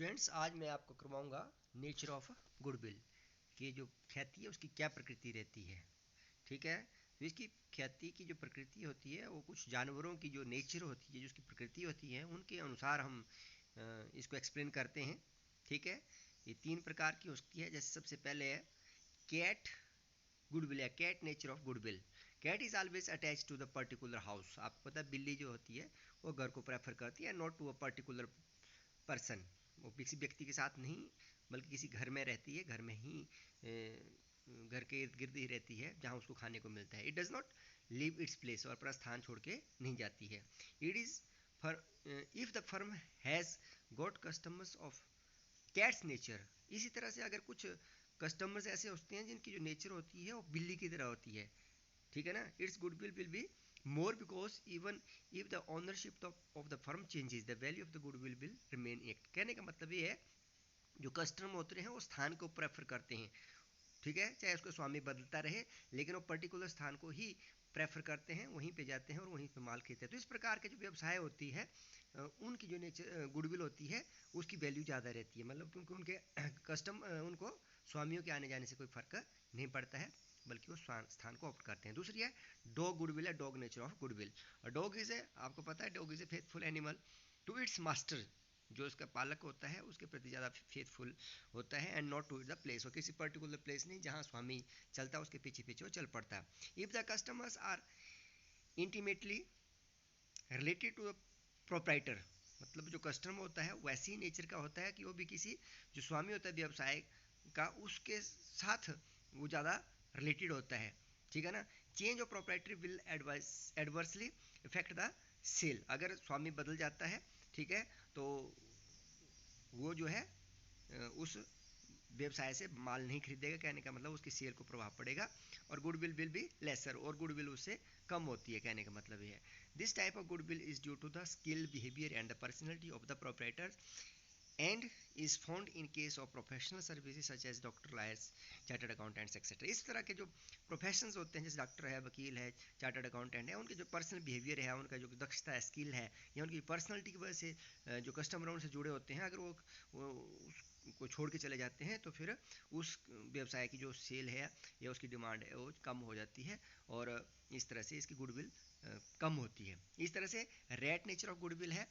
Students, आज मैं आपको करवाऊंगा नेचर ऑफ गुडविल कि जो ख्याति है उसकी क्या प्रकृति रहती है। ठीक है, तो इसकी ख्याति की जो प्रकृति होती है वो कुछ जानवरों की जो नेचर होती है, जो उसकी प्रकृति होती है, उनके अनुसार हम इसको एक्सप्लेन करते हैं। ठीक है, ये 3 प्रकार की होती है। जैसे सबसे पहले है कैट गुडविल या cat nature of goodwill. Cat is always attach to the particular house. आपको पता है बिल्ली जो होती है वो घर को प्रेफर करती है, not to a particular person. वो किसी व्यक्ति के साथ नहीं बल्कि किसी घर में रहती है, घर में ही घर के इर्द गिर्द ही रहती है जहाँ उसको खाने को मिलता है। It does not leave its place, और अपना स्थान छोड़ के नहीं जाती है। It is for if the firm has got customers of cats nature. इसी तरह से अगर कुछ कस्टमर्स ऐसे होते हैं जिनकी जो नेचर होती है वो बिल्ली की तरह होती है, ठीक है ना, it's goodwill will B more because even if the ownership of the firm changes the value of the goodwill will remain एक। कहने का मतलब ये है जो कस्टमर होते हैं वो स्थान को प्रेफर करते हैं, ठीक है, चाहे उसका स्वामी बदलता रहे लेकिन वो पर्टिकुलर स्थान को ही प्रेफर करते हैं, वहीं पे जाते हैं और वहीं पे माल खरीदते हैं। तो इस प्रकार के जो व्यवसाय होती है उनकी जो नेचर गुडविल होती है उसकी वैल्यू ज़्यादा रहती है, मतलब क्योंकि उनके उनको स्वामियों के आने जाने से कोई फर्क नहीं पड़ता है, बल्कि वो स्थान को ऑप्ट करते हैं। दूसरी है डॉग गुडविल है, डॉग नेचर ऑफ गुडविल। और डॉग इज है, आपको पता है dog is a faithful animal to its master. जो उसका पालक होता है उसके प्रति ज़्यादा फेथफुल होता है, and not to the place, और किसी पर्टिकुलर प्लेस नहीं जहाँ स्वामी चलता है उसके पीछे पीछे वो चल पड़ता है। If the customers are intimately related to the proprietor, मतलब जो कस्टमर होता है वैसे ही नेचर का होता है कि वो भी किसी जो स्वामी होता है व्यवसाय का उसके साथ वो ज़्यादा रिलेटेड होता है, ठीक है ना। Change of proprietary will adversely effect the sale. अगर स्वामी बदल जाता है, ठीक है, तो वो जो है उस व्यवसाय से माल नहीं खरीदेगा, कहने का मतलब उसकी सेल को प्रभाव पड़ेगा, और गुडविल विल बी लेसर, और गुडविल उससे कम होती है, कहने का मतलब ये है। This type of goodwill is due to the skill, behaviour and the personality of the proprietor and is found in case of professional services such as doctor, lawyers, chartered accountants etc। इस तरह के जो professions होते हैं जैसे doctor है, वकील है, चार्टर्ड अकाउंटेंट है, उनके जो पर्सनल बिहेवियर है, उनका जो दक्षता है, स्किल है, या उनकी पर्सनैलिटी की वजह से जो कस्टमर उनसे जुड़े होते हैं, अगर वो उसको छोड़ के चले जाते हैं तो फिर उस व्यवसाय की जो सेल है या उसकी डिमांड है वो कम हो जाती है, और इस तरह से इसकी गुडविल कम होती है। इस तरह से रैट नेचर ऑफ गुडविल है।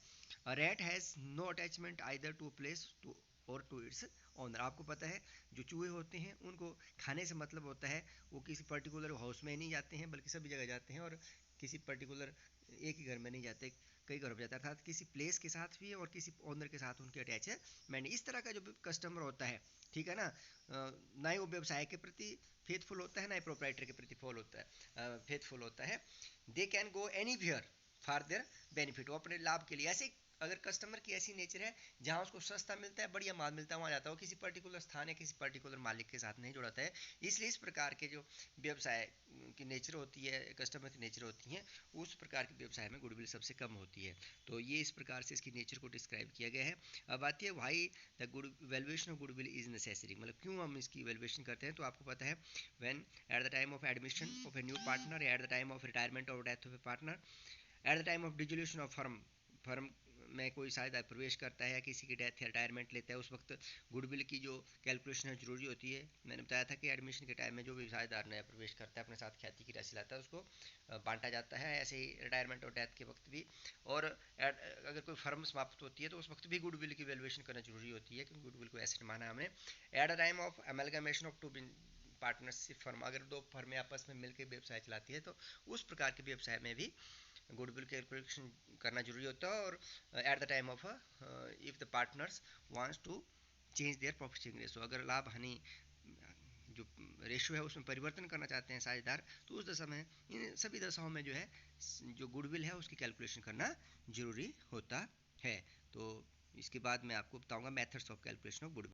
Rat has no attachment either to place to और टू इट्स ओनर। आपको पता है जो चूहे होते हैं उनको खाने से मतलब होता है, वो किसी पर्टिकुलर हाउस में नहीं जाते हैं बल्कि सभी जगह जाते हैं, और किसी पर्टिकुलर एक ही घर में नहीं जाते, कई घर में जाते हैं, अर्थात किसी प्लेस के साथ भी और किसी ओनर के साथ उनके अटैच है। मैंने इस तरह का जो कस्टमर होता है, ठीक है ना, ना ही वो व्यवसाय के प्रति फेथफुल होता है, ना ही प्रोप्राइटर के प्रति फेथफुल होता है। They can go anywhere for their benefit, वो अपने लाभ के लिए। ऐसे अगर कस्टमर की ऐसी नेचर है जहाँ उसको सस्ता मिलता है, बढ़िया माल मिलता है, वहाँ जाता है, वो किसी पर्टिकुलर स्थान या किसी पर्टिकुलर मालिक के साथ नहीं जुड़ाता है। इसलिए इस प्रकार के जो व्यवसाय की नेचर होती है, कस्टमर की नेचर होती हैं, उस प्रकार के व्यवसाय में गुडविल सबसे कम होती है। तो ये इस प्रकार से इसकी नेचर को डिस्क्राइब किया गया है। अब आती है why the good valuation of goodwill is necessary, मतलब क्यों हम इसकी वैल्यूएशन करते हैं। तो आपको पता है when at the time of admission of a new partner, at the time of retirement और death of a partner, at the time of dissolution of firm में कोई शायद प्रवेश करता है या किसी की डेथ या रिटायरमेंट लेता है, उस वक्त गुडविल की जो कैलकुलेशन है जरूरी होती है। मैंने बताया था कि एडमिशन के टाइम में जो भी शायदार नया प्रवेश करता है अपने साथ ख्याति की राशि लाता है उसको बांटा जाता है, ऐसे ही रिटायरमेंट और डेथ के वक्त भी। और अगर कोई फर्म समाप्त होती है तो उस वक्त भी गुडविल की वैल्यूएशन करना जरूरी होती है, क्योंकि गुडविल को एसेट माना हमने। At the time of amalgamation of two partnership firm, अगर दो फर्में आपस में मिलकर व्यवसाय चलाती है तो उस प्रकार के व्यवसाय में भी गुडविल कैलकुलेशन करना जरूरी होता है। और at the time of if the partners wants to change their profit sharing ratio, अगर लाभ हानि जो रेशो है उसमें परिवर्तन करना चाहते हैं साझेदार, तो उस दशा में, इन सभी दशाओं में जो है जो गुडविल है उसकी कैलकुलेशन करना जरूरी होता है। तो इसके बाद मैं आपको बताऊंगा methods of calculation of goodwill.